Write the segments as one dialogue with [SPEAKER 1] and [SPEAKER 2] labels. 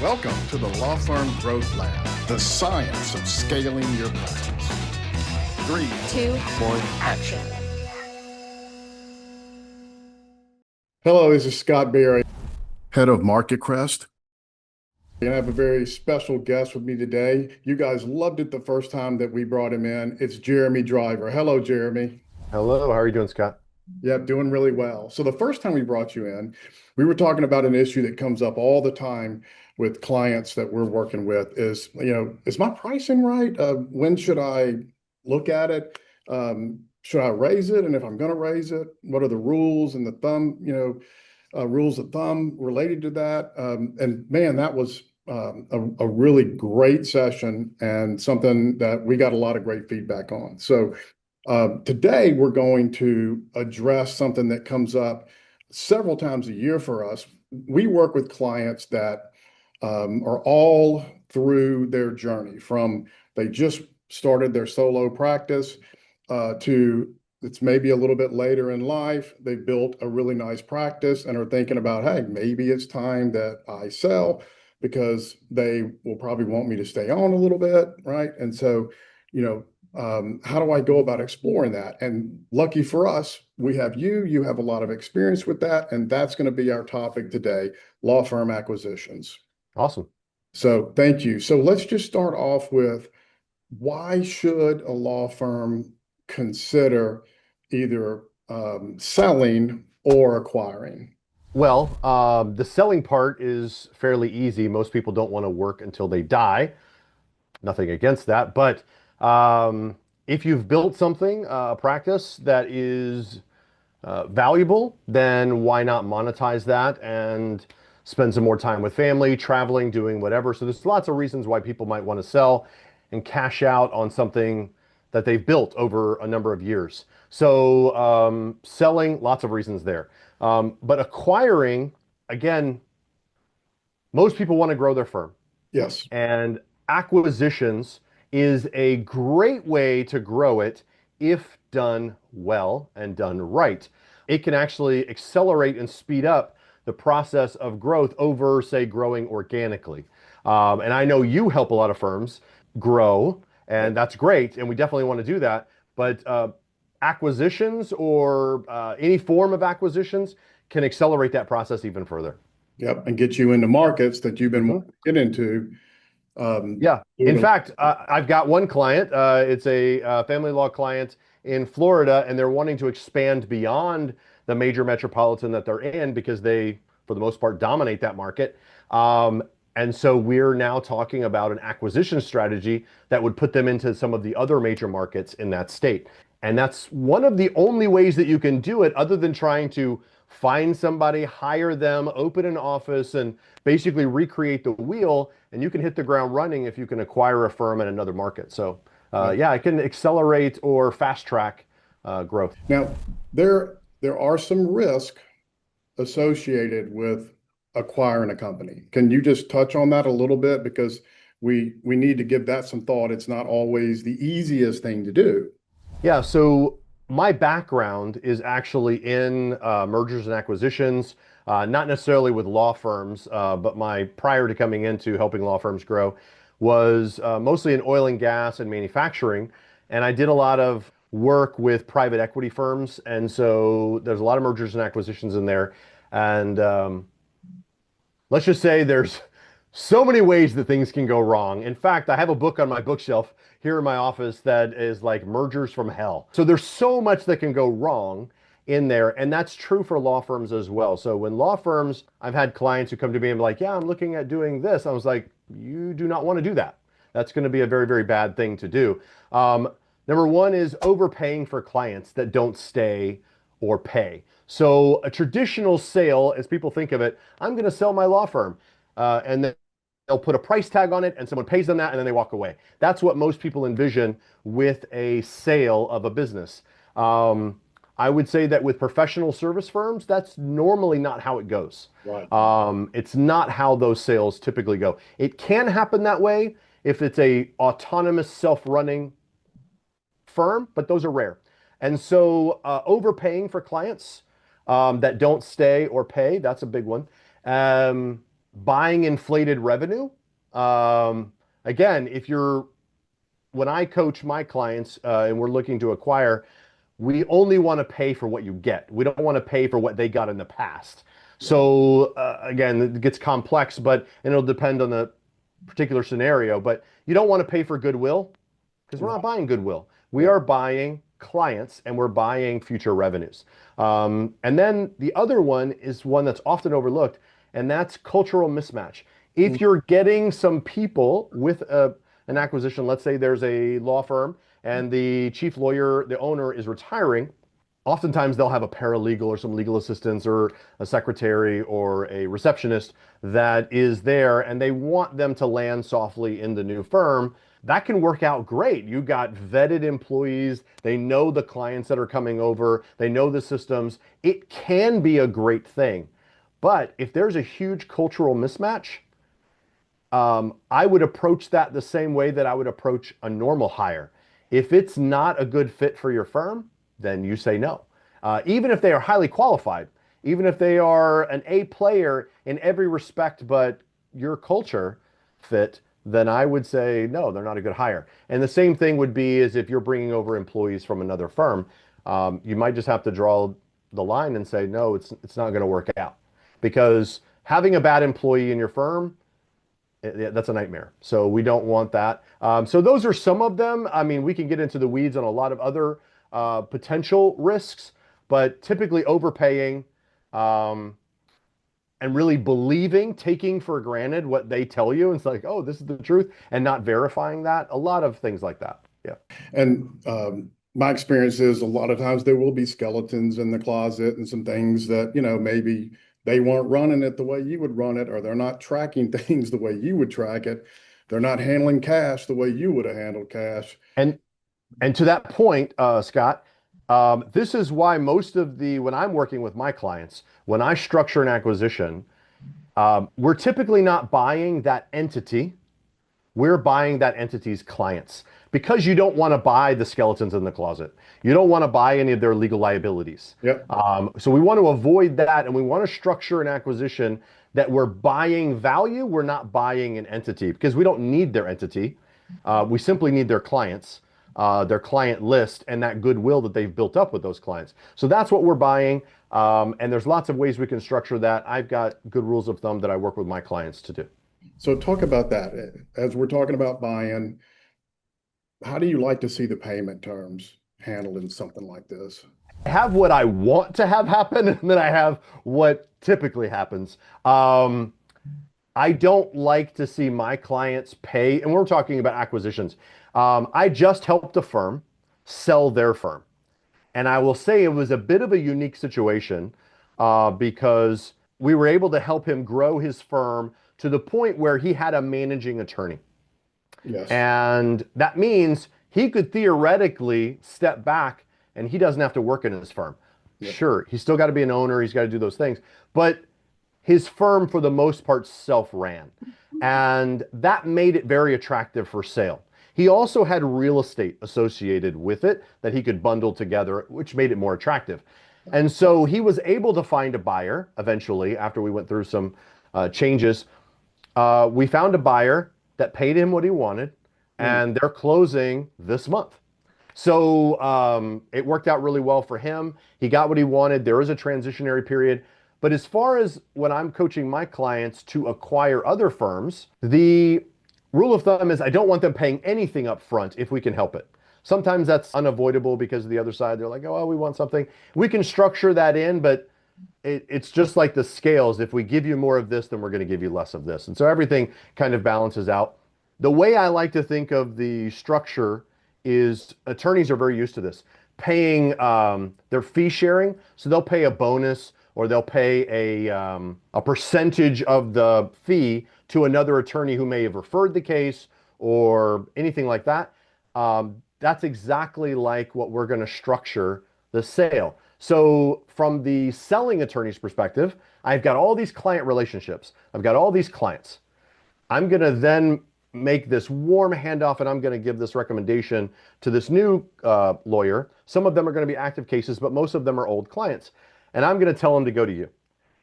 [SPEAKER 1] Welcome to the Law Firm Growth Lab, the science of scaling your practice. 3,
[SPEAKER 2] 2, 1, action.
[SPEAKER 3] Hello, this is Scott Berry.
[SPEAKER 1] Head of Market Crest.
[SPEAKER 3] And I have a very special guest with me today. You guys loved it the first time that we brought him in. It's Jeremy Driver. Hello, Jeremy.
[SPEAKER 4] Hello, how are you doing, Scott?
[SPEAKER 3] Yep, doing really well. So the first time we brought you in, we were talking about an issue that comes up all the time with clients that we're working with is, is my pricing right? When should I look at it? Should I raise it? And if I'm going to raise it, what are the rules and the rules of thumb related to that? And man, that was a really great session and something that we got a lot of great feedback on. So today, we're going to address something that comes up several times a year for us. We work with clients that are all through their journey from they just started their solo practice to it's maybe a little bit later in life. They've built a really nice practice and are thinking about, hey, maybe it's time that I sell because they will probably want me to stay on a little bit, right? And so, how do I go about exploring that? And lucky for us, we have you have a lot of experience with that. And that's going to be our topic today, law firm acquisitions.
[SPEAKER 4] Awesome.
[SPEAKER 3] So thank you. So let's just start off with why should a law firm consider either selling or acquiring?
[SPEAKER 4] Well, the selling part is fairly easy. Most people don't want to work until they die. Nothing against that. But if you've built something, a practice that is valuable, then why not monetize that and spend some more time with family, traveling, doing whatever. So there's lots of reasons why people might want to sell and cash out on something that they've built over a number of years. So selling, lots of reasons there. But acquiring, again, most people want to grow their firm.
[SPEAKER 3] Yes.
[SPEAKER 4] And acquisitions is a great way to grow it if done well and done right. It can actually accelerate and speed up the process of growth over, say, growing organically. And I know you help a lot of firms grow, and that's great, and we definitely want to do that. But acquisitions or any form of acquisitions can accelerate that process even further.
[SPEAKER 3] Yep, and get you into markets that you've been wanting to get into.
[SPEAKER 4] Yeah. In fact, I've got one client. It's a family law client in Florida, and they're wanting to expand beyond the major metropolitan that they're in because they, for the most part, dominate that market. And so we're now talking about an acquisition strategy that would put them into some of the other major markets in that state. And that's one of the only ways that you can do it other than trying to find somebody, hire them, open an office, and basically recreate the wheel. And you can hit the ground running if you can acquire a firm in another market. So yeah, it can accelerate or fast track growth.
[SPEAKER 3] Now, there are some risk associated with acquiring a company. Can you just touch on that a little bit? Because we need to give that some thought. It's not always the easiest thing to do.
[SPEAKER 4] Yeah, so my background is actually in mergers and acquisitions, not necessarily with law firms, but my prior to coming into helping law firms grow was mostly in oil and gas and manufacturing. And I did a lot of work with private equity firms. And so there's a lot of mergers and acquisitions in there. And let's just say there's so many ways that things can go wrong. In fact, I have a book on my bookshelf here in my office that is like mergers from hell. So there's so much that can go wrong in there. And that's true for law firms as well. So when law firms, I've had clients who come to me and be like, yeah, I'm looking at doing this. I was like, you do not want to do that. That's going to be a very, very bad thing to do. Number one is overpaying for clients that don't stay or pay. So a traditional sale, as people think of it, I'm going to sell my law firm. And then they'll put a price tag on it and someone pays them that and then they walk away. That's what most people envision with a sale of a business. I would say that with professional service firms, that's normally not how it goes.
[SPEAKER 3] Right.
[SPEAKER 4] It's not how those sales typically go. It can happen that way if it's a autonomous, self-running firm, but those are rare. And so overpaying for clients that don't stay or pay, that's a big one. buying inflated revenue. Again, when I coach my clients and we're looking to acquire, we only want to pay for what you get. We don't want to pay for what they got in the past. So again, it gets complex, and it'll depend on the particular scenario. But you don't want to pay for goodwill because we're not buying goodwill. We are buying clients and we're buying future revenues. And then the other one is one that's often overlooked, and that's cultural mismatch. If you're getting some people with an acquisition, let's say there's a law firm and the chief lawyer, the owner, is retiring, oftentimes they'll have a paralegal or some legal assistants or a secretary or a receptionist that is there, and they want them to land softly in the new firm. That can work out great. You got vetted employees. They know the clients that are coming over. They know the systems. It can be a great thing. But if there's a huge cultural mismatch, I would approach that the same way that I would approach a normal hire. If it's not a good fit for your firm, then you say no. Even if they are highly qualified, even if they are an A player in every respect, but your culture fit, then I would say no, they're not a good hire. And the same thing would be as if you're bringing over employees from another firm. You might just have to draw the line and say, no, it's not going to work out. Because having a bad employee in your firm, that's a nightmare. So we don't want that. So those are some of them. I mean, we can get into the weeds on a lot of other potential risks, but typically overpaying and really believing, taking for granted what they tell you. It's like, oh, this is the truth, and not verifying that. A lot of things like that. Yeah.
[SPEAKER 3] And my experience is a lot of times there will be skeletons in the closet and some things that, maybe they weren't running it the way you would run it, or they're not tracking things the way you would track it. They're not handling cash the way you would have handled cash.
[SPEAKER 4] And to that point, Scott, this is why when I'm working with my clients, when I structure an acquisition, we're typically not buying that entity. We're buying that entity's clients, because you don't want to buy the skeletons in the closet. You don't want to buy any of their legal liabilities.
[SPEAKER 3] Yep.
[SPEAKER 4] So we want to avoid that, and we want to structure an acquisition that we're buying value. We're not buying an entity, because we don't need their entity. We simply need their clients, their client list, and that goodwill that they've built up with those clients. So that's what we're buying. And there's lots of ways we can structure that. I've got good rules of thumb that I work with my clients to do.
[SPEAKER 3] So talk about that. As we're talking about buying, how do you like to see the payment terms handled in something like this?
[SPEAKER 4] I have what I want to have happen, and then I have what typically happens. I don't like to see my clients pay, and we're talking about acquisitions. I just helped a firm sell their firm. And I will say it was a bit of a unique situation because we were able to help him grow his firm to the point where he had a managing attorney.
[SPEAKER 3] Yes.
[SPEAKER 4] And that means he could theoretically step back and he doesn't have to work in his firm.
[SPEAKER 3] Yep.
[SPEAKER 4] Sure, he's still got to be an owner, he's got to do those things. But his firm, for the most part, self-ran. And that made it very attractive for sale. He also had real estate associated with it that he could bundle together, which made it more attractive. And so he was able to find a buyer eventually after we went through some changes. We found a buyer that paid him what he wanted, and they're closing this month. So it worked out really well for him. He got what he wanted. There is a transitionary period. But as far as when I'm coaching my clients to acquire other firms, the rule of thumb is I don't want them paying anything up front if we can help it. Sometimes that's unavoidable because of the other side. They're like, oh, well, we want something. We can structure that in, but it's just like the scales. If we give you more of this, then we're going to give you less of this. And so everything kind of balances out. The way I like to think of the structure is attorneys are very used to this, paying their fee sharing. So they'll pay a bonus or they'll pay a percentage of the fee to another attorney who may have referred the case or anything like that. That's exactly like what we're going to structure the sale. So from the selling attorney's perspective, I've got all these client relationships. I've got all these clients. I'm going to then make this warm handoff and I'm going to give this recommendation to this new lawyer. Some of them are going to be active cases, but most of them are old clients. And I'm going to tell them to go to you.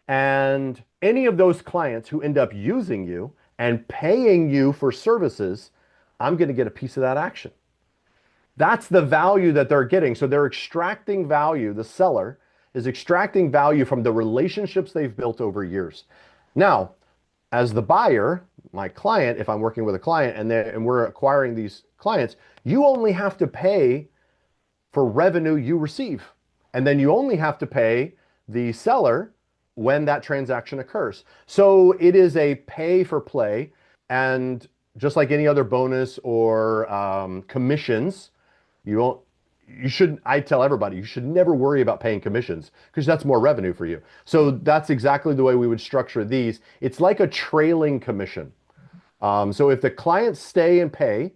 [SPEAKER 4] And any of those clients who end up using you and paying you for services, I'm going to get a piece of that action. That's the value that they're getting. So they're extracting value. The seller is extracting value from the relationships they've built over years. Now, as the buyer, my client, if I'm working with a client and we're acquiring these clients, you only have to pay for revenue you receive. And then you only have to pay the seller when that transaction occurs. So it is a pay for play. And just like any other bonus or commissions, I tell everybody, you should never worry about paying commissions because that's more revenue for you. So that's exactly the way we would structure these. It's like a trailing commission. So if the clients stay and pay,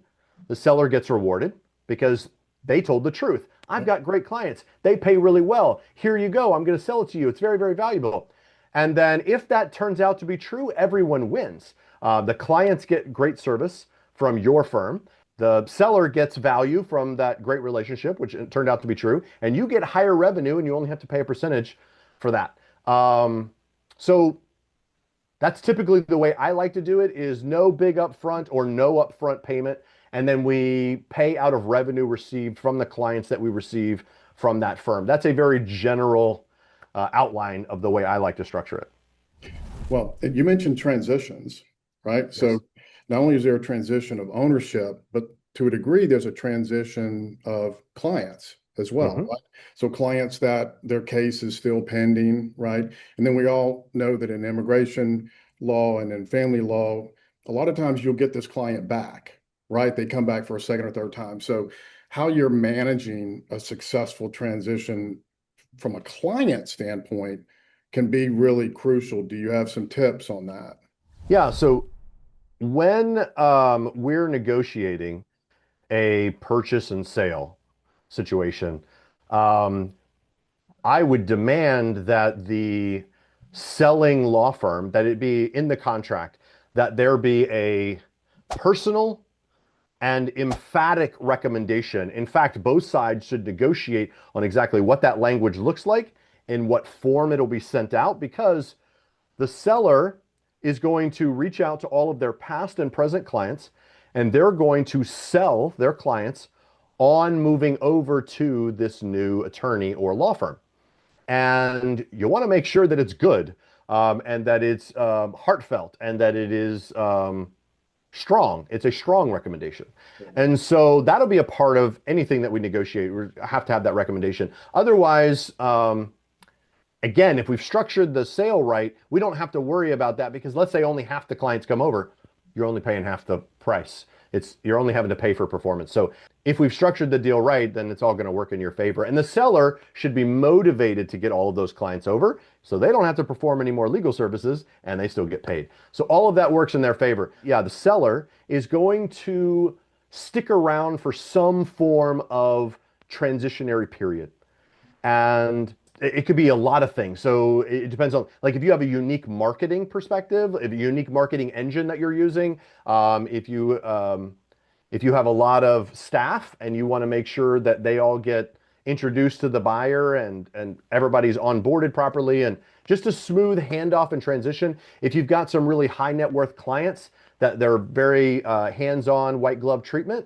[SPEAKER 4] the seller gets rewarded because they told the truth. I've got great clients. They pay really well. Here you go. I'm going to sell it to you. It's very, very valuable. And then if that turns out to be true, everyone wins. The clients get great service from your firm. The seller gets value from that great relationship, which turned out to be true, and you get higher revenue and you only have to pay a percentage for that. So that's typically the way I like to do it, is no big upfront or no upfront payment. And then we pay out of revenue received from the clients that we receive from that firm. That's a very general outline of the way I like to structure it.
[SPEAKER 3] Well, you mentioned transitions, right? Yes. So not only is there a transition of ownership, but to a degree, there's a transition of clients as well. Mm-hmm. Right? So clients that their case is still pending, right? And then we all know that in immigration law and in family law, a lot of times you'll get this client back, right? They come back for a second or third time. So how you're managing a successful transition from a client standpoint can be really crucial. Do you have some tips on that?
[SPEAKER 4] Yeah, so when we're negotiating a purchase and sale situation, I would demand that the selling law firm, that it be in the contract, that there be a personal and emphatic recommendation. In fact, both sides should negotiate on exactly what that language looks like and what form it'll be sent out, because the seller is going to reach out to all of their past and present clients, and they're going to sell their clients on moving over to this new attorney or law firm. And you want to make sure that it's good, and that it's heartfelt, and that it is strong. It's a strong recommendation. And so that'll be a part of anything that we negotiate. We have to have that recommendation. Otherwise, again, if we've structured the sale right, we don't have to worry about that, because let's say only half the clients come over, you're only paying half the price. You're only having to pay for performance. So if we've structured the deal right, then it's all going to work in your favor. And the seller should be motivated to get all of those clients over, so they don't have to perform any more legal services and they still get paid. So all of that works in their favor. Yeah, the seller is going to stick around for some form of transitionary period. And it could be a lot of things. So it depends on, like, if you have a unique marketing perspective, a unique marketing engine that you're using, if you have a lot of staff and you want to make sure that they all get introduced to the buyer and everybody's onboarded properly, and just a smooth handoff and transition. If you've got some really high net worth clients that they're very hands-on, white glove treatment,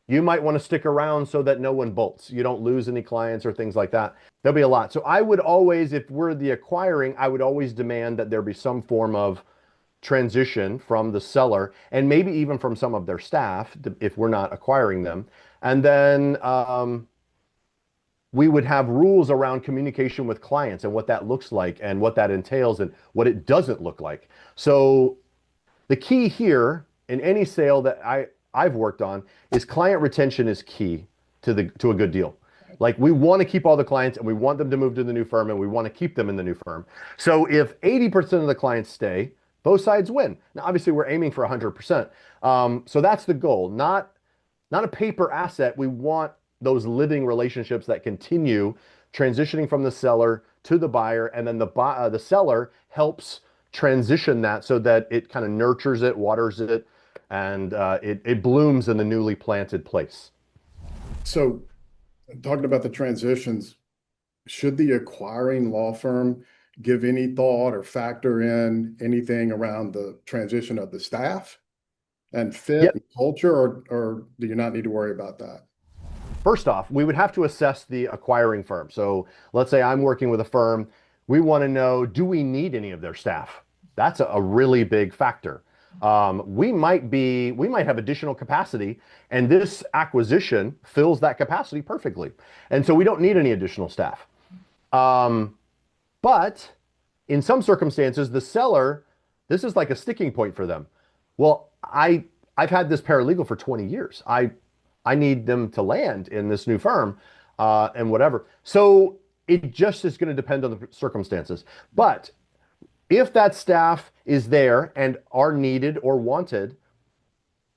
[SPEAKER 4] you might want to stick around so that no one bolts. You don't lose any clients or things like that. There'll be a lot. So I would always, if we're the acquiring, I would always demand that there be some form of transition from the seller, and maybe even from some of their staff if we're not acquiring them. And then we would have rules around communication with clients and what that looks like and what that entails and what it doesn't look like. So the key here in any sale that I've worked on is client retention is key to a good deal. Like, we want to keep all the clients and we want them to move to the new firm and we want to keep them in the new firm. So if 80% of the clients stay, both sides win. Now, obviously we're aiming for 100%. So that's the goal, not a paper asset. We want those living relationships that continue transitioning from the seller to the buyer, and then the seller helps transition that so that it kind of nurtures it, waters it, and it blooms in the newly planted place.
[SPEAKER 3] So talking about the transitions, should the acquiring law firm give any thought or factor in anything around the transition of the staff and fit
[SPEAKER 4] Yep.
[SPEAKER 3] and culture, or do you not need to worry about that?
[SPEAKER 4] First off, we would have to assess the acquiring firm. So let's say I'm working with a firm. We want to know, do we need any of their staff? That's a really big factor. We might have additional capacity, and this acquisition fills that capacity perfectly. And so we don't need any additional staff. But in some circumstances, the seller, this is like a sticking point for them. Well, I've had this paralegal for 20 years. I need them to land in this new firm, and whatever. So it just is going to depend on the circumstances. But if that staff is there and are needed or wanted,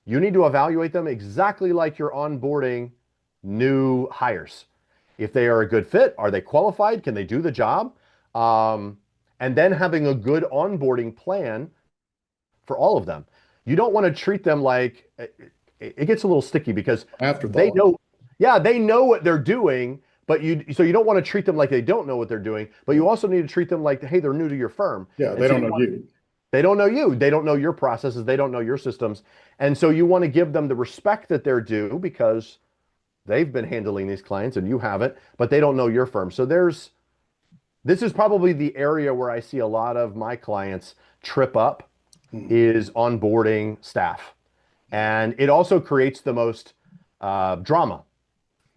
[SPEAKER 4] you need to evaluate them exactly like you're onboarding new hires. If they are a good fit, are they qualified? Can they do the job? And then having a good onboarding plan for all of them. You don't want to treat them like it gets a little sticky because they know, yeah, they know what they're doing, but so you don't want to treat them like they don't know what they're doing, but you also need to treat them like, hey, they're new to your firm.
[SPEAKER 3] Yeah, they don't know you.
[SPEAKER 4] They don't know you. They don't know your processes. They don't know your systems. And so you want to give them the respect that they're due because they've been handling these clients and you haven't, but they don't know your firm. So this is probably the area where I see a lot of my clients trip up is onboarding staff. And it also creates the most drama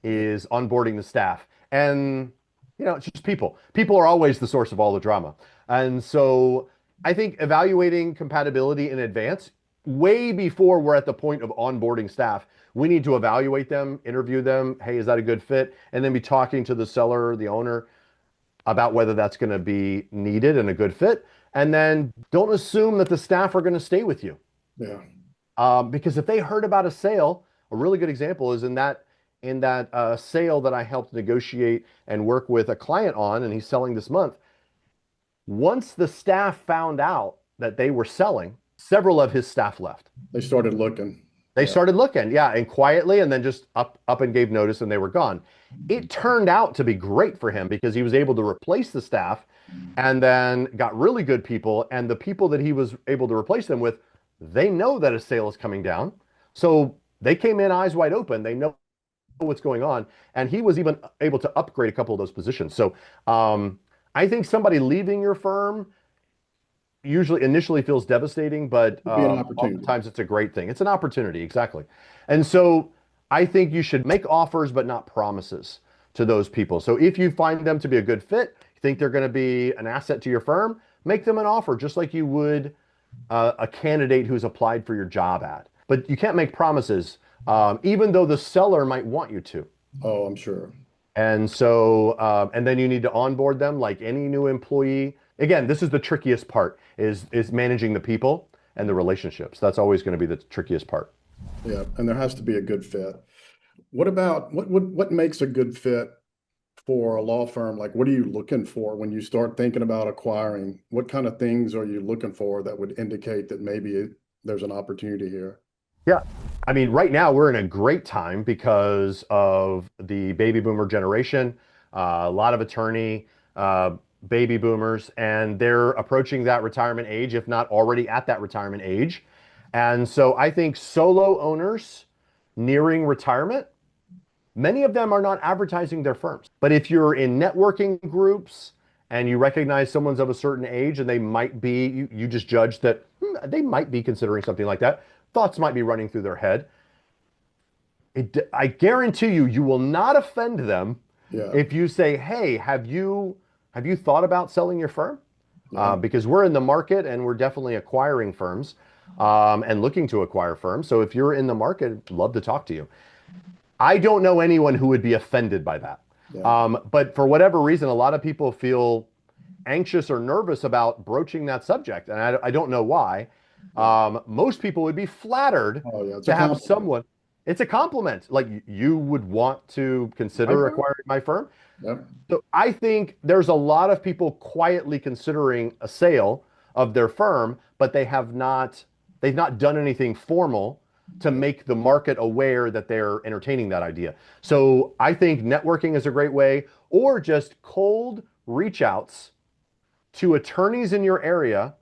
[SPEAKER 4] is onboarding the staff. And, it's just people. People are always the source of all the drama. And so I think evaluating compatibility in advance, way before we're at the point of onboarding staff, we need to evaluate them, interview them. Hey, is that a good fit? And then be talking to the seller, the owner, about whether that's going to be needed and a good fit. And then don't assume that the staff are going to stay with you.
[SPEAKER 3] Yeah.
[SPEAKER 4] Because if they heard about a sale, a really good example is in that sale that I helped negotiate and work with a client on, and he's selling this month. Once the staff found out that they were selling, several of his staff left.
[SPEAKER 3] They started looking.
[SPEAKER 4] They started looking, yeah, and quietly, and then just up and gave notice, and they were gone. It turned out to be great for him because he was able to replace the staff and then got really good people. And the people that he was able to replace them with, they know that a sale is coming down. So they came in eyes wide open. They know what's going on. And he was even able to upgrade a couple of those positions. So I think somebody leaving your firm usually initially feels devastating, but oftentimes it's a great thing. It's an opportunity, exactly. And so I think you should make offers, but not promises to those people. So if you find them to be a good fit, you think they're going to be an asset to your firm, make them an offer, just like you would a candidate who's applied for your job ad. But you can't make promises, even though the seller might want you to.
[SPEAKER 3] Oh, I'm sure.
[SPEAKER 4] And so, and then you need to onboard them like any new employee. Again, this is the trickiest part is managing the people and the relationships. That's always going to be the trickiest part.
[SPEAKER 3] Yeah, and there has to be a good fit. What about what makes a good fit for a law firm? Like, what are you looking for when you start thinking about acquiring? What kind of things are you looking for that would indicate that maybe there's an opportunity here?
[SPEAKER 4] Yeah. I mean, right now we're in a great time because of the baby boomer generation, a lot of attorney, baby boomers, and they're approaching that retirement age, if not already at that retirement age. And so I think solo owners nearing retirement, many of them are not advertising their firms. But if you're in networking groups and you recognize someone's of a certain age and they might be, you just judge that they might be considering something like that, thoughts might be running through their head. I guarantee you, you will not offend them if you say, hey, have you thought about selling your firm? Because we're in the market and we're definitely acquiring firms and looking to acquire firms. So if you're in the market, I'd love to talk to you. I don't know anyone who would be offended by that. But for whatever reason, a lot of people feel anxious or nervous about broaching that subject. And I don't know why. Most people would be flattered to have someone. It's a compliment. Like, you would want to consider acquiring my firm.
[SPEAKER 3] Yep.
[SPEAKER 4] So I think there's a lot of people quietly considering a sale of their firm, but they've not done anything formal to make the market aware that they're entertaining that idea. So I think networking is a great way, or just cold reach outs to attorneys in your area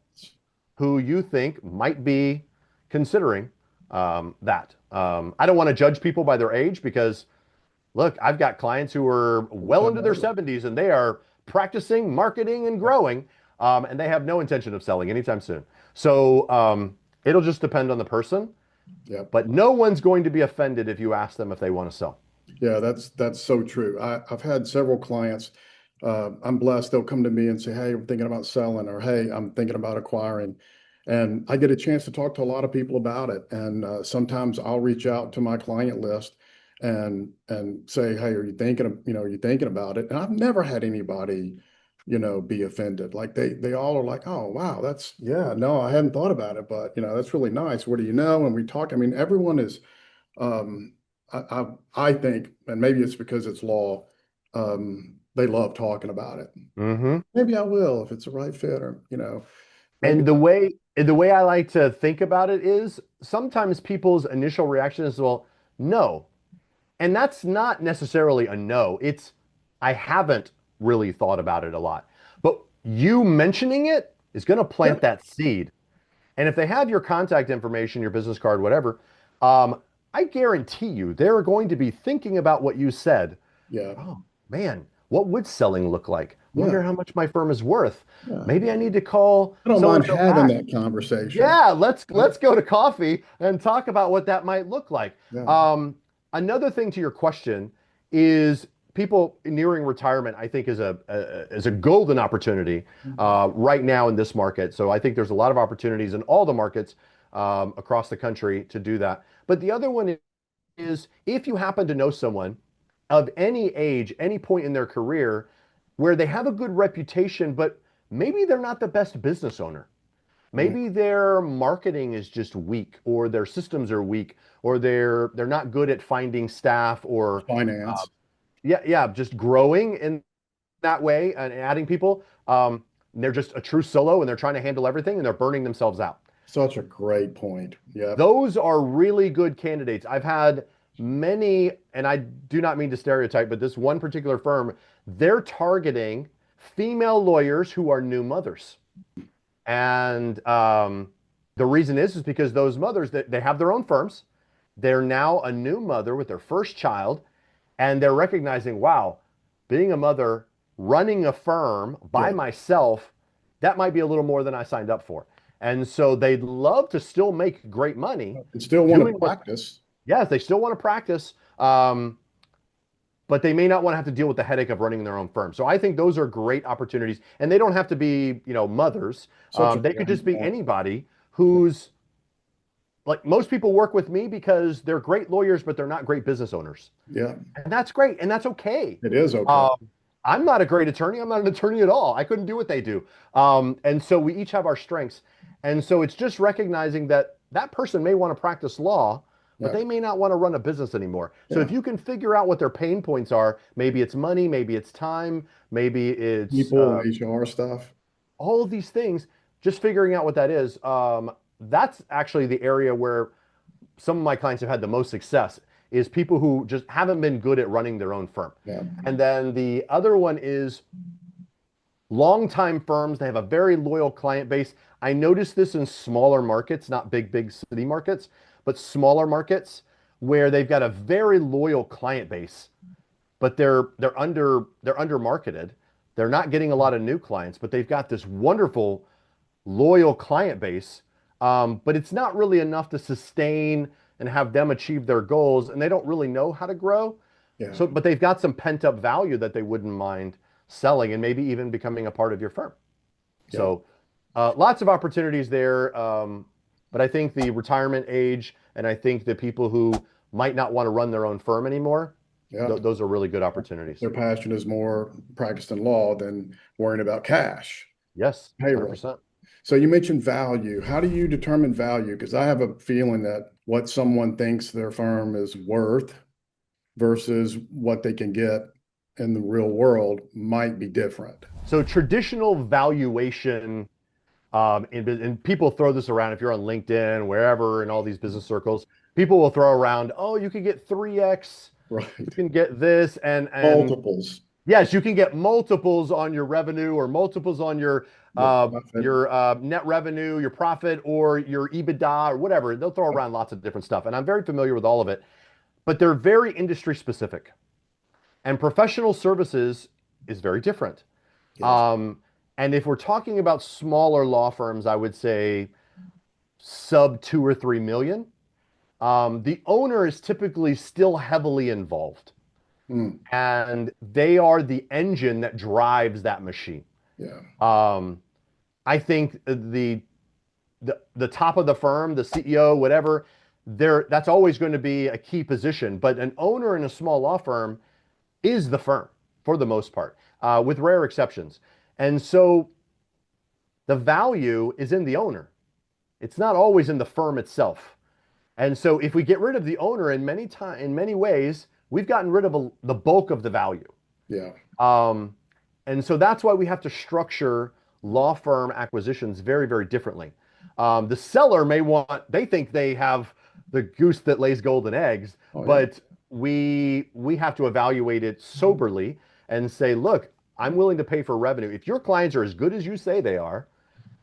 [SPEAKER 4] who you think might be considering that. I don't want to judge people by their age because, look, I've got clients who are well into their 70s and they are practicing, marketing, and growing, and they have no intention of selling anytime soon. So it'll just depend on the person,
[SPEAKER 3] Yeah.
[SPEAKER 4] but no one's going to be offended if you ask them if they want to sell.
[SPEAKER 3] Yeah, that's so true. I've had several clients. I'm blessed. They'll come to me and say, "Hey, I'm thinking about selling," or "Hey, I'm thinking about acquiring," and I get a chance to talk to a lot of people about it. And sometimes I'll reach out to my client list and say, "Hey, are you thinking of, are you thinking about it?" And I've never had anybody, be offended. Like they all are like, "Oh, wow, that's yeah, no, I hadn't thought about it, but that's really nice. What do you know?" And we talk. I mean, everyone is. Um, I think, and maybe it's because it's law, they love talking about it.
[SPEAKER 4] Mm-hmm.
[SPEAKER 3] Maybe I will if it's the right fit, or maybe.
[SPEAKER 4] And the way I like to think about it is sometimes people's initial reaction is, well, no. And that's not necessarily a no. It's I haven't really thought about it a lot. But you mentioning it is going to
[SPEAKER 3] Yeah,
[SPEAKER 4] plant that seed. And if they have your contact information, your business card, whatever, um, I guarantee you they're going to be thinking about what you said.
[SPEAKER 3] yeah,
[SPEAKER 4] Oh, man, what would selling look like?
[SPEAKER 3] yeah,
[SPEAKER 4] Wonder how much my firm is worth.
[SPEAKER 3] yeah.
[SPEAKER 4] Maybe I need to call
[SPEAKER 3] I don't
[SPEAKER 4] so and
[SPEAKER 3] mind
[SPEAKER 4] so
[SPEAKER 3] having
[SPEAKER 4] back.
[SPEAKER 3] that conversation.
[SPEAKER 4] Yeah, let's
[SPEAKER 3] I-
[SPEAKER 4] let's go to coffee and talk about what that might look like.
[SPEAKER 3] yeah,
[SPEAKER 4] Um, Another thing to your question is people nearing retirement, I think is a golden opportunity right now in this market. So I think there's a lot of opportunities in all the markets across the country to do that. But the other one is if you happen to know someone of any age, any point in their career where they have a good reputation, but maybe they're not the best business owner.
[SPEAKER 3] mm,
[SPEAKER 4] Maybe their marketing is just weak, or their systems are weak, or they're not good at finding staff, or uh,
[SPEAKER 3] finance.
[SPEAKER 4] yeah, just growing in that way and adding people. They're just a true solo and they're trying to handle everything and they're burning themselves out.
[SPEAKER 3] Such a great point. Yep.
[SPEAKER 4] Those are really good candidates. I've had many, and I do not mean to stereotype, but this one particular firm, they're targeting female lawyers who are new mothers. And the reason is because those mothers, they have their own firms. They're now a new mother with their first child, and they're recognizing, wow, being a mother, running a firm by
[SPEAKER 3] Yeah.
[SPEAKER 4] myself, that might be a little more than I signed up for. And so they'd love to still make great money
[SPEAKER 3] And still want to
[SPEAKER 4] doing what,
[SPEAKER 3] practice.
[SPEAKER 4] yes, they still want to practice, but they may not want to have to deal with the headache of running their own firm. So I think those are great opportunities, and they don't have to be, mothers.
[SPEAKER 3] Such a
[SPEAKER 4] They could just
[SPEAKER 3] great
[SPEAKER 4] be
[SPEAKER 3] point.
[SPEAKER 4] anybody who's like most people work with me because they're great lawyers, but they're not great business owners.
[SPEAKER 3] Yeah,
[SPEAKER 4] And that's great. And that's okay.
[SPEAKER 3] it is okay.
[SPEAKER 4] Um, I'm not a great attorney. I'm not an attorney at all. I couldn't do what they do. And so we each have our strengths. And so it's just recognizing that that person may want to practice law, but
[SPEAKER 3] Yeah,
[SPEAKER 4] they may not want to run a business anymore. So if
[SPEAKER 3] yeah.
[SPEAKER 4] you can figure out what their pain points are, maybe it's money, maybe it's time, maybe it's
[SPEAKER 3] People and HR stuff.
[SPEAKER 4] all of these things, just figuring out what that is. That's actually the area where some of my clients have had the most success is people who just haven't been good at running their own firm.
[SPEAKER 3] Yeah,
[SPEAKER 4] And then the other one is longtime firms. They have a very loyal client base. I noticed this in smaller markets, not big city markets, but smaller markets where they've got a very loyal client base, but they're under marketed. They're not getting a lot of new clients, but they've got this wonderful loyal client base, but it's not really enough to sustain and have them achieve their goals, and they don't really know how to grow.
[SPEAKER 3] yeah,
[SPEAKER 4] So, but they've got some pent up value that they wouldn't mind selling and maybe even becoming a part of your firm.
[SPEAKER 3] yeah,
[SPEAKER 4] So, lots of opportunities there. But I think the retirement age, and I think the people who might not want to run their own firm anymore,
[SPEAKER 3] yeah.
[SPEAKER 4] those are really good opportunities.
[SPEAKER 3] Their passion is more practiced in law than worrying about cash,
[SPEAKER 4] Yes,
[SPEAKER 3] payroll.
[SPEAKER 4] 100%.
[SPEAKER 3] So you mentioned value. How do you determine value? Because I have a feeling that what someone thinks their firm is worth versus what they can get in the real world might be different.
[SPEAKER 4] So traditional valuation, and people throw this around if you're on LinkedIn, wherever, in all these business circles, people will throw around, oh, you could get 3x,
[SPEAKER 3] Right.
[SPEAKER 4] you can get this, and
[SPEAKER 3] Multiples.
[SPEAKER 4] Yes, you can get multiples on your revenue or multiples on
[SPEAKER 3] Your profit.
[SPEAKER 4] net revenue, your profit, or your EBITDA or whatever. They'll throw around lots of different stuff, and I'm very familiar with all of it. But they're very industry specific, and professional services is very different.
[SPEAKER 3] Yes.
[SPEAKER 4] Um, and if we're talking about smaller law firms, I would say sub 2 or 3 million. The owner is typically still heavily involved,
[SPEAKER 3] Mm,
[SPEAKER 4] and they are the engine that drives that machine.
[SPEAKER 3] yeah.
[SPEAKER 4] Um, I think the top of the firm, the CEO, whatever, there that's always going to be a key position. But an owner in a small law firm is the firm for the most part, with rare exceptions. And so the value is in the owner. It's not always in the firm itself. And so if we get rid of the owner in many ways, we've gotten rid of the bulk of the value.
[SPEAKER 3] Yeah.
[SPEAKER 4] Um, and so that's why we have to structure law firm acquisitions very, very differently. The seller they think they have the goose that lays golden eggs,
[SPEAKER 3] Oh, yeah.
[SPEAKER 4] but we have to evaluate it soberly and say, look, I'm willing to pay for revenue. If your clients are as good as you say they are,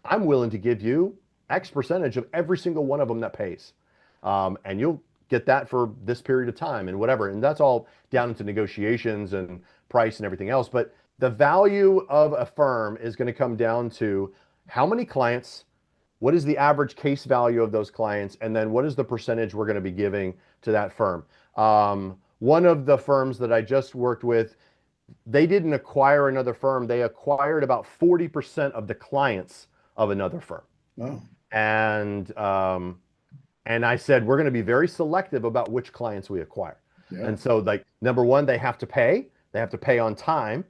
[SPEAKER 4] I'm willing to give you X percentage of every single one of them that pays. And you'll get that for this period of time and whatever. And that's all down into negotiations and price and everything else. But the value of a firm is going to come down to how many clients, what is the average case value of those clients, and then what is the percentage we're going to be giving to that firm. One of the firms that I just worked with, they didn't acquire another firm. They acquired about 40% of the clients of another firm.
[SPEAKER 3] Oh,
[SPEAKER 4] And and I said, we're going to be very selective about which clients we acquire.
[SPEAKER 3] yeah.
[SPEAKER 4] And so, like, number one, they have to pay. They have to pay on time.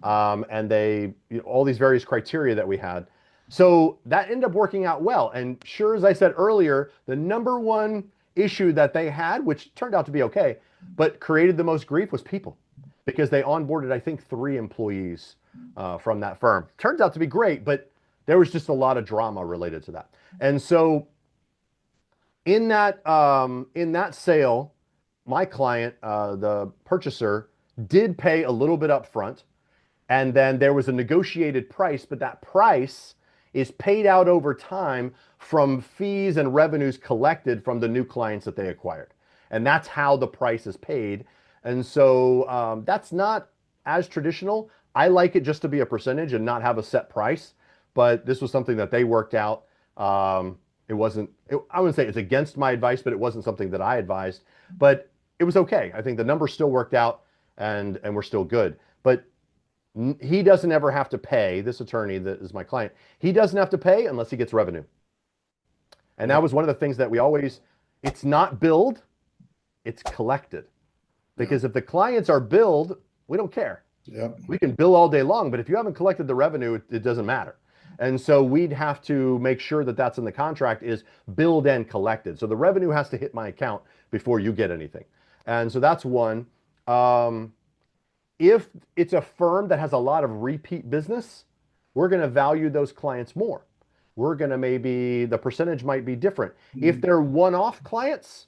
[SPEAKER 4] And all these various criteria that we had. So that ended up working out well. And sure, as I said earlier, the number one issue that they had, which turned out to be okay, but created the most grief was people because they onboarded, I think, 3 employees from that firm. Turns out to be great, but there was just a lot of drama related to that. And so in that sale, my client, the purchaser, did pay a little bit up front, and then there was a negotiated price, but that price is paid out over time from fees and revenues collected from the new clients that they acquired. And that's how the price is paid. And so that's not as traditional. I like it just to be a percentage and not have a set price. But this was something that they worked out. It wasn't, I wouldn't say it's against my advice, but it wasn't something that I advised. But it was okay. I think the numbers still worked out and we're still good. But he doesn't ever have to pay, this attorney that is my client, he doesn't have to pay unless he gets revenue. And that was one of the things that we always, it's not billed, it's collected. Because if the clients are billed, we don't care.
[SPEAKER 3] Yeah.
[SPEAKER 4] We can bill all day long, but if you haven't collected the revenue, it doesn't matter. And so we'd have to make sure that that's in the contract is billed and collected. So the revenue has to hit my account before you get anything. And so that's one. If it's a firm that has a lot of repeat business, we're going to value those clients more. We're going to maybe, the percentage might be different. If they're one-off clients,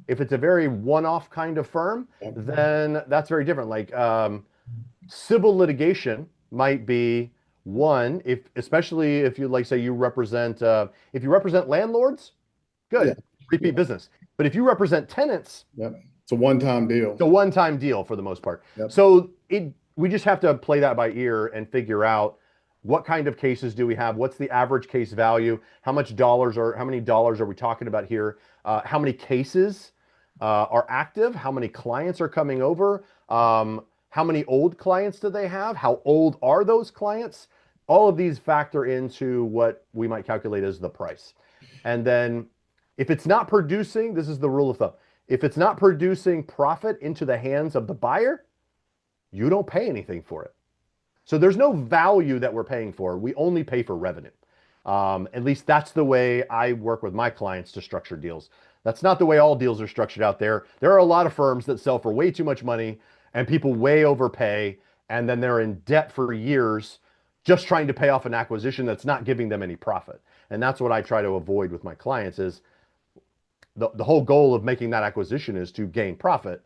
[SPEAKER 4] if it's a very one-off kind of firm, then that's very different. Like civil litigation might be one, especially if you like say you represent, if you represent landlords, good,
[SPEAKER 3] Yeah.
[SPEAKER 4] repeat business. But if you represent tenants,
[SPEAKER 3] Yep. It's a one-time deal.
[SPEAKER 4] it's a one-time deal for the most part.
[SPEAKER 3] Yep.
[SPEAKER 4] So we just have to play that by ear and figure out what kind of cases do we have? What's the average case value? How many dollars are we talking about here? How many cases are active? How many clients are coming over? How many old clients do they have? How old are those clients? All of these factor into what we might calculate as the price. And then if it's not producing, this is the rule of thumb. If it's not producing profit into the hands of the buyer, you don't pay anything for it. So there's no value that we're paying for. We only pay for revenue. At least that's the way I work with my clients to structure deals. That's not the way all deals are structured out there. There are a lot of firms that sell for way too much money and people way overpay, and then they're in debt for years just trying to pay off an acquisition that's not giving them any profit. And that's what I try to avoid with my clients is the whole goal of making that acquisition is to gain profit.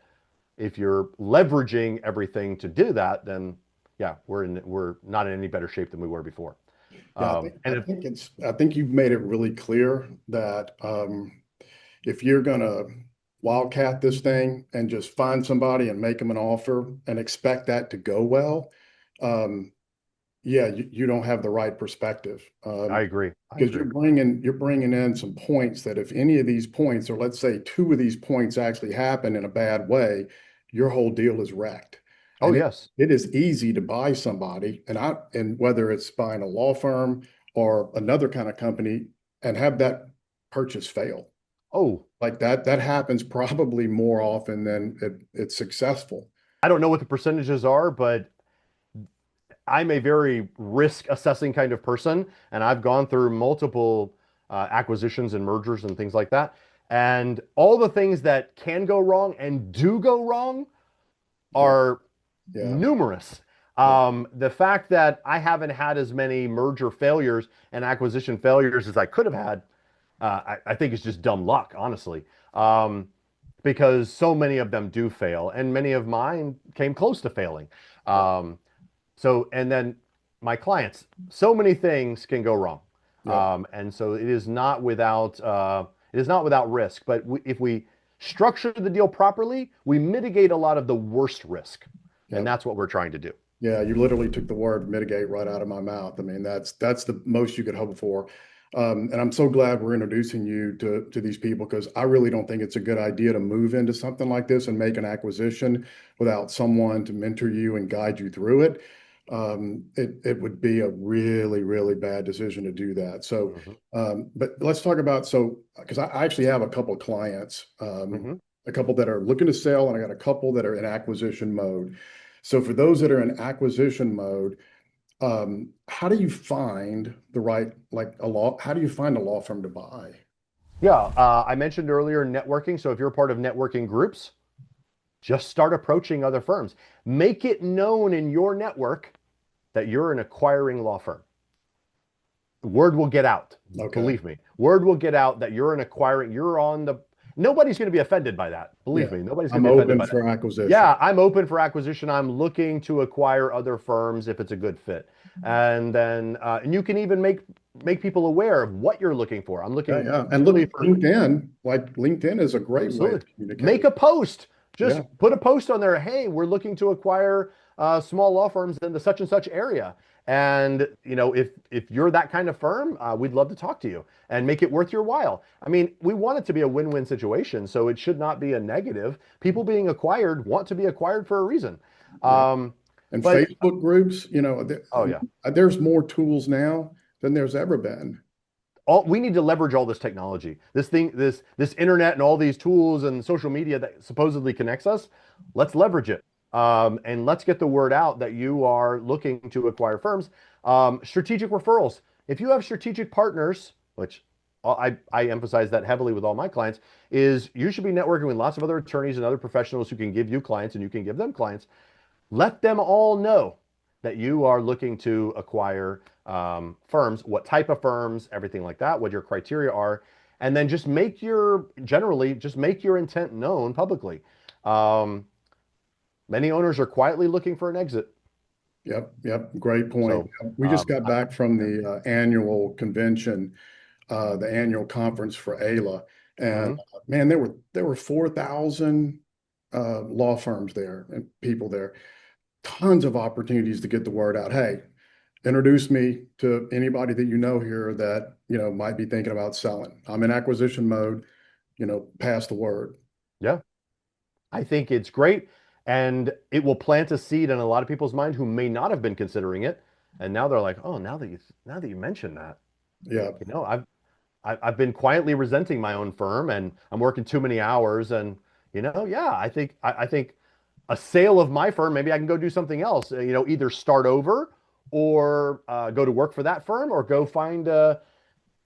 [SPEAKER 4] If you're leveraging everything to do that, then yeah, we're not in any better shape than we were before.
[SPEAKER 3] Yeah, I think you've made it really clear that if you're gonna wildcat this thing and just find somebody and make them an offer and expect that to go well, um, yeah, you don't have the right perspective.
[SPEAKER 4] I agree. I
[SPEAKER 3] Because
[SPEAKER 4] agree.
[SPEAKER 3] you're bringing in some points that if any of these points, or let's say two of these points actually happen in a bad way, your whole deal is wrecked.
[SPEAKER 4] Oh,
[SPEAKER 3] And
[SPEAKER 4] yes.
[SPEAKER 3] it is easy to buy somebody, and whether it's buying a law firm or another kind of company, and have that purchase fail.
[SPEAKER 4] Oh,
[SPEAKER 3] Like that happens probably more often than it's successful.
[SPEAKER 4] I don't know what the percentages are, but I'm a very risk assessing kind of person, and I've gone through multiple acquisitions and mergers and things like that. And all the things that can go wrong and do go wrong
[SPEAKER 3] Yeah,
[SPEAKER 4] are
[SPEAKER 3] yeah,
[SPEAKER 4] numerous.
[SPEAKER 3] yeah,
[SPEAKER 4] The fact that I haven't had as many merger failures and acquisition failures as I could have had, I think is just dumb luck, honestly. Because so many of them do fail, and many of mine came close to failing.
[SPEAKER 3] yeah,
[SPEAKER 4] Um, and then my clients, so many things can go wrong.
[SPEAKER 3] yeah,
[SPEAKER 4] And so it is not without risk, but if we structure the deal properly, we mitigate a lot of the worst risk.
[SPEAKER 3] yeah.
[SPEAKER 4] And that's what we're trying to do.
[SPEAKER 3] Yeah, you literally took the word mitigate right out of my mouth. I mean, that's the most you could hope for. And I'm so glad we're introducing you to these people, because I really don't think it's a good idea to move into something like this and make an acquisition without someone to mentor you and guide you through it. It would be a really, really bad decision to do that. So,
[SPEAKER 4] Hmm.
[SPEAKER 3] but let's talk about, so because I actually have a couple of clients,
[SPEAKER 4] Hmm.
[SPEAKER 3] a couple that are looking to sell, and I got a couple that are in acquisition mode. So for those that are in acquisition mode, how do you find the right, like how do you find a law firm to buy?
[SPEAKER 4] Yeah, I mentioned earlier networking. So if you're a part of networking groups, just start approaching other firms. Make it known in your network that you're an acquiring law firm. Word will get out.
[SPEAKER 3] Okay.
[SPEAKER 4] Believe me. Word will get out that you're an acquiring, you're on the, nobody's going to be offended by that. Believe
[SPEAKER 3] Yeah.
[SPEAKER 4] me, nobody's going
[SPEAKER 3] I'm
[SPEAKER 4] to be offended
[SPEAKER 3] open
[SPEAKER 4] by that.
[SPEAKER 3] for acquisition.
[SPEAKER 4] Yeah, I'm open for acquisition. I'm looking to acquire other firms if it's a good fit. And then, and you can even make people aware of what you're looking for. I'm
[SPEAKER 3] Yeah,
[SPEAKER 4] looking
[SPEAKER 3] yeah. And look,
[SPEAKER 4] really for,
[SPEAKER 3] LinkedIn is a great way
[SPEAKER 4] absolutely.
[SPEAKER 3] to communicate.
[SPEAKER 4] Make a post. Just
[SPEAKER 3] Yeah.
[SPEAKER 4] put a post on there. Hey, we're looking to acquire small law firms in the such and such area. And if you're that kind of firm, we'd love to talk to you and make it worth your while. I mean, we want it to be a win-win situation, so it should not be a negative. People being acquired want to be acquired for a reason.
[SPEAKER 3] Yeah.
[SPEAKER 4] Um,
[SPEAKER 3] And
[SPEAKER 4] but
[SPEAKER 3] Facebook groups,
[SPEAKER 4] oh yeah,
[SPEAKER 3] there's more tools now than there's ever been.
[SPEAKER 4] we need to leverage all this technology, this internet and all these tools and social media that supposedly connects us. Let's leverage it, and let's get the word out that you are looking to acquire firms. Strategic referrals. If you have strategic partners, which I emphasize that heavily with all my clients, is you should be networking with lots of other attorneys and other professionals who can give you clients and you can give them clients. Let them all know that you are looking to acquire firms, what type of firms, everything like that, what your criteria are, and then generally just make your intent known publicly. Um, Many owners are quietly looking for an exit.
[SPEAKER 3] Yep, yep, great point.
[SPEAKER 4] So,
[SPEAKER 3] We just got back from
[SPEAKER 4] yeah.
[SPEAKER 3] the annual convention, the annual conference for ALA, and
[SPEAKER 4] Mhm.
[SPEAKER 3] man, there were 4,000 law firms there and people there. Tons of opportunities to get the word out. Hey, introduce me to anybody that you know here that might be thinking about selling. I'm in acquisition mode. Pass the word.
[SPEAKER 4] Yeah, I think it's great, and it will plant a seed in a lot of people's mind who may not have been considering it, and now they're like, oh, now that you mentioned that,
[SPEAKER 3] Yeah,
[SPEAKER 4] I've been quietly resenting my own firm, and I'm working too many hours, and yeah, I think a sale of my firm, maybe I can go do something else. Either start over or go to work for that firm, or go find a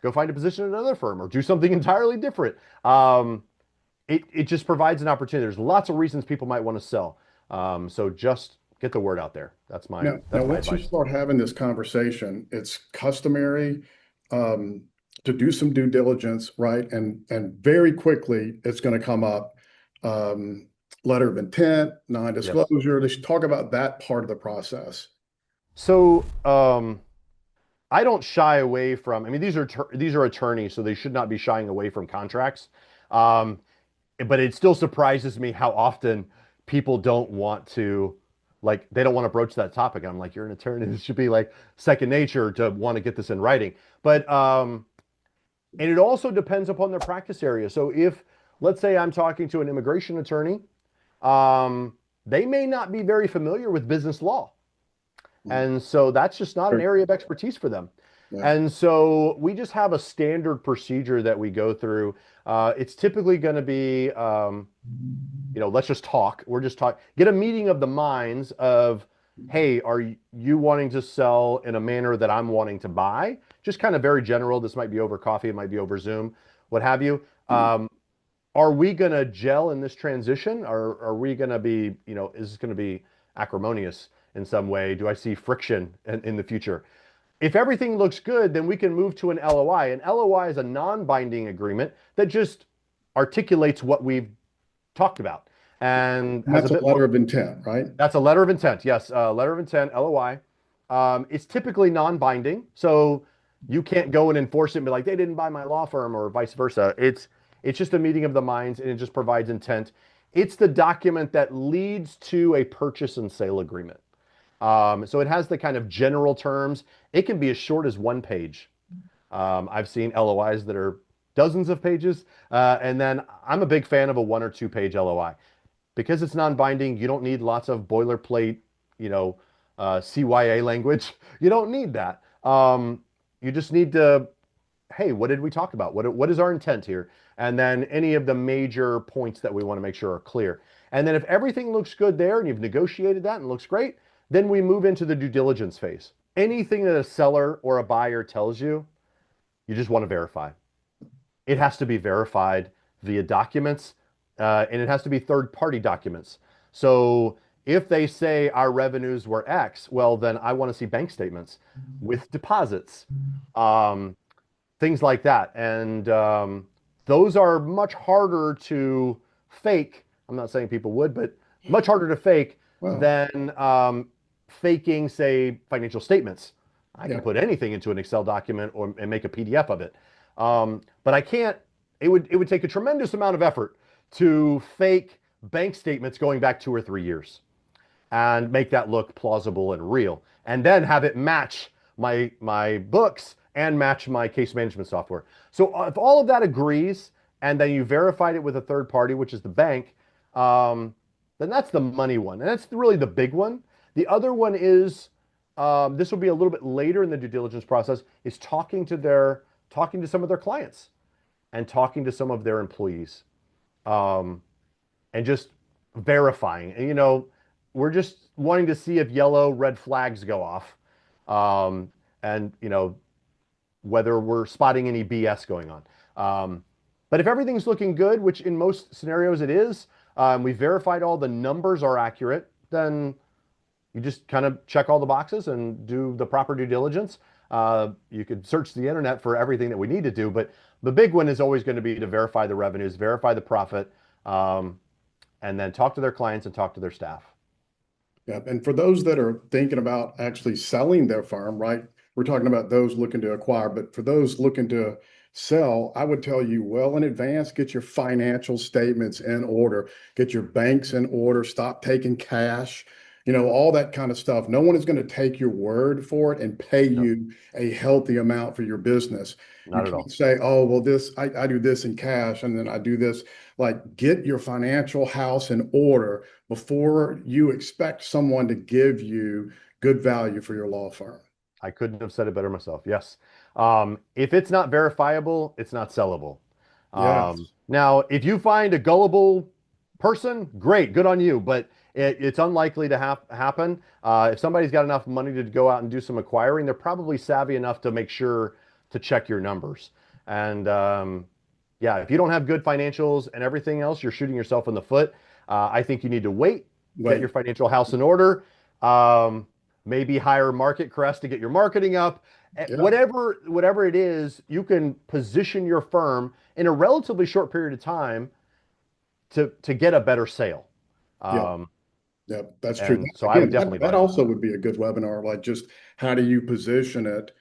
[SPEAKER 4] position at another firm, or do something entirely different. It just provides an opportunity. There's lots of reasons people might want to sell. So just get the word out there. That's my
[SPEAKER 3] now
[SPEAKER 4] that's my
[SPEAKER 3] once you
[SPEAKER 4] advice.
[SPEAKER 3] start having this conversation, it's customary um, to do some due diligence, right? And very quickly, it's going to come up. Um, letter of intent,
[SPEAKER 4] Yes.
[SPEAKER 3] non-disclosure. Let's talk about that part of the process.
[SPEAKER 4] So I don't shy away from. I mean, these are attorneys, so they should not be shying away from contracts. Um, but it still surprises me how often people don't want to, like, they don't want to broach that topic. I'm like, you're an attorney. This should be like second nature to want to get this in writing. But and it also depends upon their practice area. So if, let's say, I'm talking to an immigration attorney, they may not be very familiar with business law.
[SPEAKER 3] Mm.
[SPEAKER 4] And so that's just not an area of expertise for them.
[SPEAKER 3] Yeah.
[SPEAKER 4] And so we just have a standard procedure that we go through. It's typically going to be, let's just talk. We're just talk. Get a meeting of the minds of, hey, are you wanting to sell in a manner that I'm wanting to buy? Just kind of very general. This might be over coffee. It might be over Zoom, what have you. Are we going to gel in this transition? Or are we going to be, is this going to be acrimonious in some way? Do I see friction in the future? If everything looks good, then we can move to an LOI. An LOI is a non-binding agreement that just articulates what we've talked about and
[SPEAKER 3] And
[SPEAKER 4] has a
[SPEAKER 3] that's a
[SPEAKER 4] bit more.
[SPEAKER 3] letter of intent, right?
[SPEAKER 4] That's a letter of intent. Yes, letter of intent, LOI. It's typically non-binding, so you can't go and enforce it and be like, they didn't buy my law firm or vice versa. It's just a meeting of the minds and it just provides intent. It's the document that leads to a purchase and sale agreement. So it has the kind of general terms. It can be as short as one page. I've seen LOIs that are dozens of pages. And then I'm a big fan of a 1 or 2 page LOI. Because it's non-binding, you don't need lots of boilerplate, CYA language. You don't need that. You just need to, hey, what did we talk about? What is our intent here? And then any of the major points that we want to make sure are clear. And then if everything looks good there and you've negotiated that and looks great, then we move into the due diligence phase. Anything that a seller or a buyer tells you, you just want to verify. It has to be verified via documents, and it has to be third-party documents. So if they say our revenues were X, well, then I want to see bank statements with deposits, um, things like that. And those are much harder to fake. I'm not saying people would, but much harder to fake
[SPEAKER 3] Well,
[SPEAKER 4] than faking, say, financial statements. I can
[SPEAKER 3] yeah.
[SPEAKER 4] put anything into an Excel document and make a PDF of it. But I can't, it would take a tremendous amount of effort to fake bank statements going back 2 or 3 years and make that look plausible and real. And then have it match my books and match my case management software. So if all of that agrees, and then you verified it with a third party, which is the bank, then that's the money one. And that's really the big one. The other one is, this will be a little bit later in the due diligence process, is talking to some of their clients and talking to some of their employees, um, and just verifying. And we're just wanting to see if yellow, red flags go off, and whether we're spotting any BS going on. But if everything's looking good, which in most scenarios it is, we verified all the numbers are accurate, then you just kind of check all the boxes and do the proper due diligence. You could search the internet for everything that we need to do, but the big one is always going to be to verify the revenues, verify the profit, and then talk to their clients and talk to their staff.
[SPEAKER 3] Yeah. And for those that are thinking about actually selling their farm, right? We're talking about those looking to acquire, but for those looking to sell, I would tell you well in advance, get your financial statements in order, get your banks in order, stop taking cash, all that kind of stuff. No one is going to take your word for it and pay
[SPEAKER 4] No,
[SPEAKER 3] you a healthy amount for your business. You
[SPEAKER 4] not at all.
[SPEAKER 3] can't say, oh, well, I do this in cash and then I do this. Like, get your financial house in order before you expect someone to give you good value for your law firm.
[SPEAKER 4] I couldn't have said it better myself. Yes. If it's not verifiable, it's not sellable.
[SPEAKER 3] Yes.
[SPEAKER 4] Now, if you find a gullible person, great, good on you, but it's unlikely to happen. If somebody's got enough money to go out and do some acquiring, they're probably savvy enough to make sure to check your numbers. And yeah, if you don't have good financials and everything else, you're shooting yourself in the foot. I think you need to wait, get
[SPEAKER 3] Wait.
[SPEAKER 4] your financial house in order. Maybe hire Market Crest to get your marketing up.
[SPEAKER 3] Yeah.
[SPEAKER 4] Whatever it is, you can position your firm in a relatively short period of time to get a better sale.
[SPEAKER 3] Yeah.
[SPEAKER 4] Um,
[SPEAKER 3] Yeah, that's true.
[SPEAKER 4] and so I would
[SPEAKER 3] Again,
[SPEAKER 4] definitely
[SPEAKER 3] that
[SPEAKER 4] buy that.
[SPEAKER 3] also would be a good webinar, like just how do you position it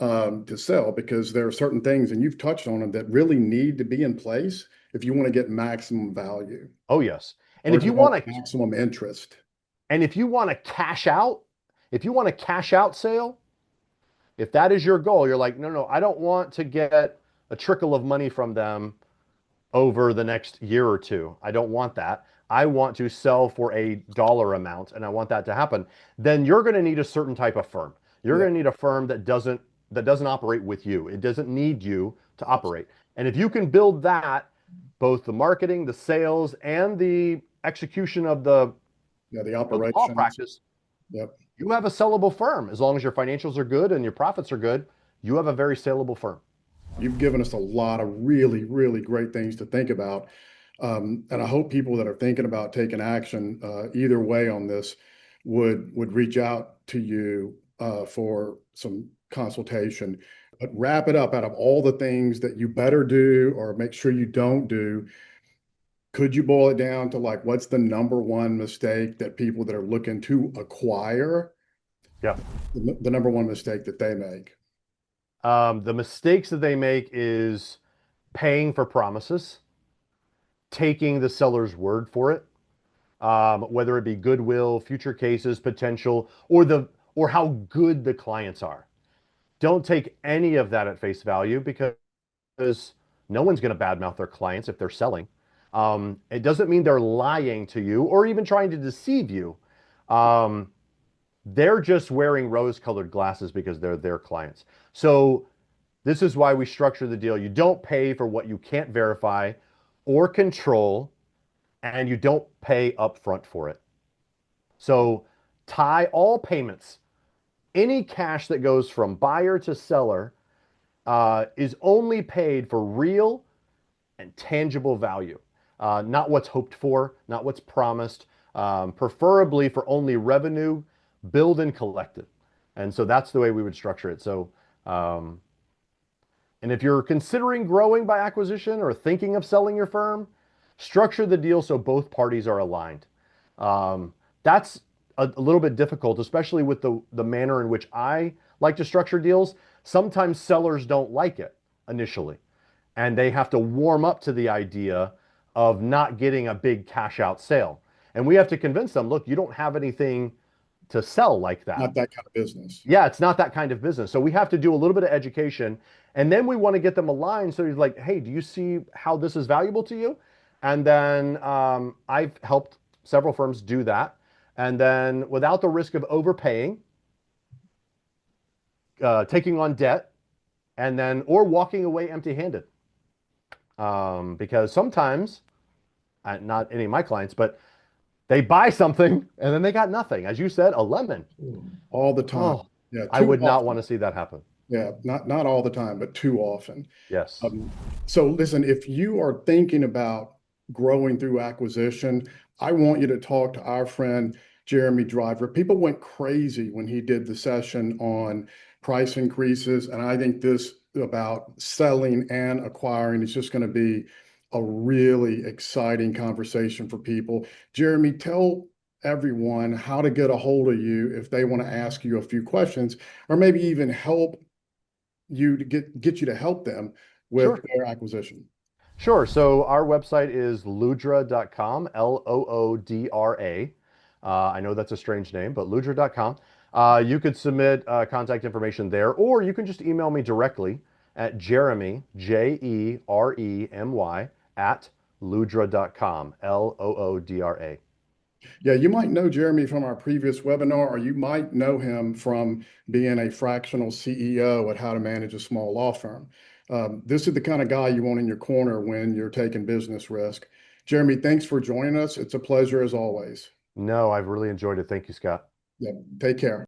[SPEAKER 3] to sell? Because there are certain things, and you've touched on them, that really need to be in place if you want to get maximum value
[SPEAKER 4] Oh, yes. And
[SPEAKER 3] or
[SPEAKER 4] if you
[SPEAKER 3] develop
[SPEAKER 4] want to,
[SPEAKER 3] maximum interest.
[SPEAKER 4] and if you want to cash out, if you want a cash out sale, if that is your goal, you're like, no, no, I don't want to get a trickle of money from them over the next year or two. I don't want that. I want to sell for a dollar amount and I want that to happen. Then you're going to need a certain type of firm. You're
[SPEAKER 3] Yeah,
[SPEAKER 4] going to need a firm that doesn't operate with you. It doesn't need you to operate. And if you can build that, both the marketing, the sales, and the execution of
[SPEAKER 3] yeah, the
[SPEAKER 4] the law
[SPEAKER 3] operations.
[SPEAKER 4] practice,
[SPEAKER 3] Yep.
[SPEAKER 4] you have a sellable firm. As long as your financials are good and your profits are good, you have a very saleable firm.
[SPEAKER 3] You've given us a lot of really, really great things to think about. And I hope people that are thinking about taking action either way on this would reach out to you for some consultation. But wrap it up, out of all the things that you better do or make sure you don't do, could you boil it down to like what's the number one mistake that people that are looking to acquire,
[SPEAKER 4] Yeah.
[SPEAKER 3] the number one mistake that they make?
[SPEAKER 4] The mistakes that they make is paying for promises, taking the seller's word for it, whether it be goodwill, future cases, potential, or how good the clients are. Don't take any of that at face value because no one's going to badmouth their clients if they're selling. It doesn't mean they're lying to you or even trying to deceive you. Um, they're just wearing rose-colored glasses because they're their clients. So this is why we structure the deal. You don't pay for what you can't verify or control, and you don't pay upfront for it. So tie all payments. Any cash that goes from buyer to seller is only paid for real and tangible value, not what's hoped for, not what's promised, preferably for only revenue billed and collected. And so that's the way we would structure it. So, and if you're considering growing by acquisition or thinking of selling your firm, structure the deal so both parties are aligned. That's a little bit difficult, especially with the manner in which I like to structure deals. Sometimes sellers don't like it initially, and they have to warm up to the idea of not getting a big cash out sale. And we have to convince them, look, you don't have anything to sell like that.
[SPEAKER 3] Not that kind of business.
[SPEAKER 4] Yeah, it's not that kind of business. So we have to do a little bit of education, and then we want to get them aligned. So he's like, hey, do you see how this is valuable to you? And then I've helped several firms do that. And then without the risk of overpaying, taking on debt, and then or walking away empty-handed. Because sometimes, not any of my clients, but they buy something and then they got nothing. As you said, a lemon.
[SPEAKER 3] All the time.
[SPEAKER 4] Oh,
[SPEAKER 3] Yeah,
[SPEAKER 4] I
[SPEAKER 3] too
[SPEAKER 4] would not want
[SPEAKER 3] often.
[SPEAKER 4] to see that happen.
[SPEAKER 3] Yeah, not all the time, but too often.
[SPEAKER 4] Yes.
[SPEAKER 3] So listen, if you are thinking about growing through acquisition, I want you to talk to our friend Jeremy Driver. People went crazy when he did the session on price increases, and I think this about selling and acquiring is just going to be a really exciting conversation for people. Jeremy, tell everyone how to get a hold of you if they want to ask you a few questions or maybe even help you to get you to help them with
[SPEAKER 4] Sure.
[SPEAKER 3] their acquisition.
[SPEAKER 4] Sure. So our website is loodra.com, Loodra. I know that's a strange name, but loodra.com. You could submit contact information there, or you can just email me directly at Jeremy, Jeremy, at loodra.com, Loodra.
[SPEAKER 3] Yeah, you might know Jeremy from our previous webinar, or you might know him from being a fractional CEO at How to Manage a Small Law Firm. This is the kind of guy you want in your corner when you're taking business risk. Jeremy, thanks for joining us. It's a pleasure as always.
[SPEAKER 4] No, I've really enjoyed it. Thank you, Scott.
[SPEAKER 3] Yeah, take care.